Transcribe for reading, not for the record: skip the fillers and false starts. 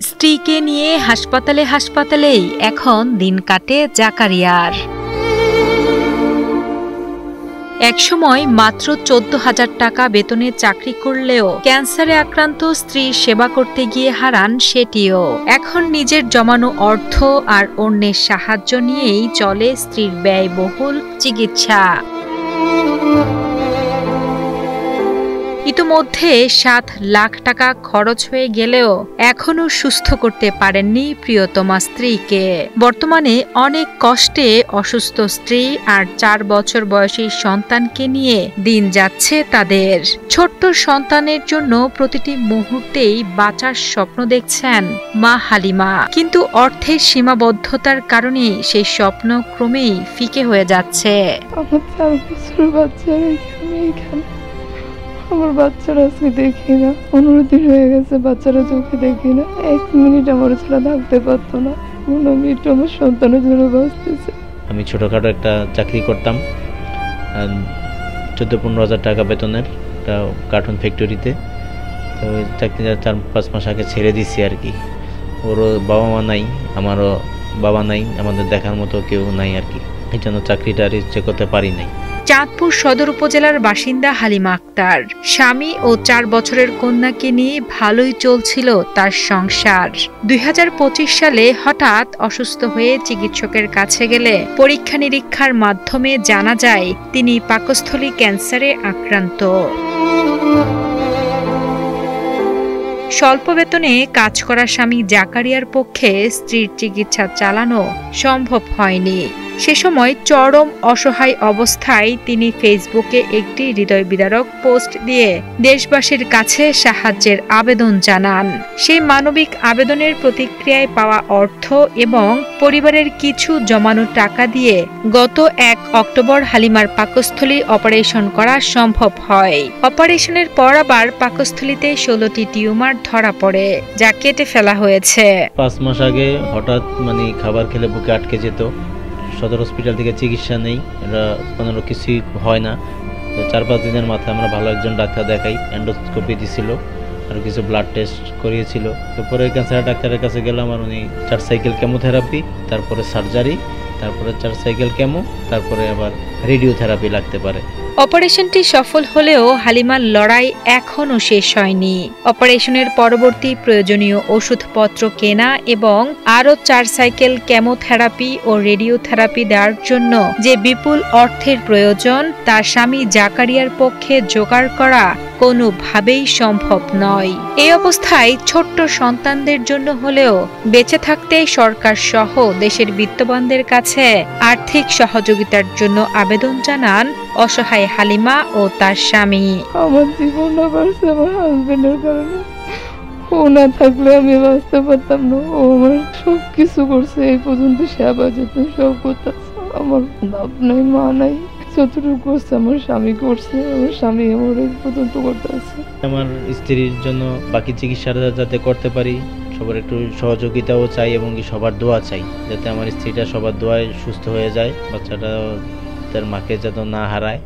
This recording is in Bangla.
স্ত্রীকে নিয়ে হাসপাতালেই এখন দিন কাটে জাকারিয়ার। একসময় মাত্র ১৪,০০০ টাকা বেতনে চাকরি করলেও ক্যান্সারে আক্রান্ত স্ত্রীর সেবা করতে গিয়ে হারান সেটিও। এখন নিজের জমানো অর্থ আর অন্যের সাহায্য নিয়েই চলে স্ত্রীর ব্যয়বহুল চিকিৎসা। ইতোমধ্যে ৭ লাখ টাকা খরচ হয়ে গেলেও এখনো সুস্থ করতে পারেননি প্রিয়তমা স্ত্রীকে। বর্তমানে অনেক কষ্টে অসুস্থ স্ত্রী আর ৪ বছর বয়সী সন্তানকে নিয়ে দিন যাচ্ছে তাদের। ছোট্ট সন্তানের জন্য প্রতিটি মুহূর্তেই বাঁচার স্বপ্ন দেখছেন মা হালিমা, কিন্তু অর্থের সীমাবদ্ধতার কারণে সেই স্বপ্ন ক্রমেই ফিকে হয়ে যাচ্ছে। আমার বাচ্চারা আজকে দেখি না, ১৫ দিন হয়ে গেছে বাচ্চারা চোখে দেখি না। ১ মিনিট আমার ছাড়া থাকতে পারতো না। আমি একটু আমার সন্তানের জন্য বাঁচতেছে। আমি ছোটখাটো একটা চাকরি করতাম, ১৪-১৫ হাজার টাকা বেতনের একটা কার্টুন ফ্যাক্টরিতে। তো ওই চাকরিটা ৪-৫ মাস আগে ছেড়ে দিছি আর কি। ওরও বাবা মা নাই, আমারও বাবা নাই, আমাদের দেখার মতো কেউ নাই আর কি। এই জন্য চাকরিটা আর ইচ্ছে করতে পারি নাই। চাঁদপুর সদর উপজেলার বাসিন্দা হালিমা আক্তার। স্বামী ও ৪ বছরের কন্যাকে নিয়ে ভালোই চলছিল তার সংসার। ২০২৫ সালে হঠাৎ অসুস্থ হয়ে চিকিৎসকের কাছে গেলে পরীক্ষা নিরীক্ষার মাধ্যমে জানা যায় তিনি পাকস্থলী ক্যান্সারে আক্রান্ত। স্বল্প বেতনে কাজ করা স্বামী জাকারিয়ার পক্ষে স্ত্রীর চিকিৎসা চালানো সম্ভব হয়নি। সে সময় চরম অসহায় অবস্থায় তিনি ফেসবুকে একটি হৃদয় বিদারক পোস্ট দিয়ে দেশবাসীর কাছে সাহায্যের আবেদন জানান। সেই মানবিক আবেদনের প্রতিক্রিয়ায় পাওয়া অর্থ এবং পরিবারের কিছু জমানো টাকা দিয়ে গত ১ অক্টোবর হালিমার পাকস্থলী অপারেশন করা সম্ভব হয়। অপারেশনের পর আবার পাকস্থলীতে ১৬টি টিউমার ধরা পড়ে, যা কেটে ফেলা হয়েছে। ৫ মাস আগে হঠাৎ খাবার খেলে বুকে আটকে যেত। সদর হসপিটাল থেকে চিকিৎসা নেই, এটা কোনো কিছুই হয় না। ৪-৫ দিনের মাথায় আমরা ভালো একজন ডাক্তার দেখাই, এন্ডোস্কোপি দিছিল আর কিছু ব্লাড টেস্ট করিয়েছিল। তারপরে ক্যান্সার ডাক্তারের কাছে গেলাম, আর উনি ৪ সাইকেল কেমোথেরাপি, তারপরে সার্জারি, তারপরে ৪ সাইকেল কেমো, তারপরে আবার রেডিওথেরাপি লাগতে পারে। অপারেশনটি সফল হলেও হালিমার লড়াই এখনও শেষ হয়নি। অপারেশনের পরবর্তী প্রয়োজনীয় ওষুধপত্র কেনা এবং আরও ৪ সাইকেল কেমোথেরাপি ও রেডিওথেরাপি দেওয়ার জন্য যে বিপুল অর্থের প্রয়োজন তা স্বামী জাকারিয়ার পক্ষে জোগাড় করা কোনোভাবেই সম্ভব নয়। এই অবস্থায় ছোট্ট সন্তানদের জন্য হলেও বেঁচে থাকতে সরকার সহ দেশের বিত্তবানদের কাছে আর্থিক সহযোগিতার জন্য আবেদন জানান অসহায় হালিমা ও তার স্বামী। আমার জীবনটা বাঁচছে আমার হাজবেন্ডের কারণে। ও না থাকলে আমি বাঁচতে পারতাম না। ও আমার সবকিছু করছে, এই পর্যন্ত সেবা যত্ন সব করতেছে। আমার বাপ নাই, মা নাই, যতটুকু করছে আমার স্বামী করছে। আমার স্বামী আমার এই পর্যন্ত করতেছে। আমার স্ত্রীর জন্য বাকি চিকিৎসাটা যাতে করতে পারি, সবার একটু সহযোগিতাও চাই এবং সবার দোয়া চাই, যাতে আমার স্ত্রীটা সবার দোয়ায় সুস্থ হয়ে যায়, বাচ্চাটা তার মাকে যাতে না হারায়।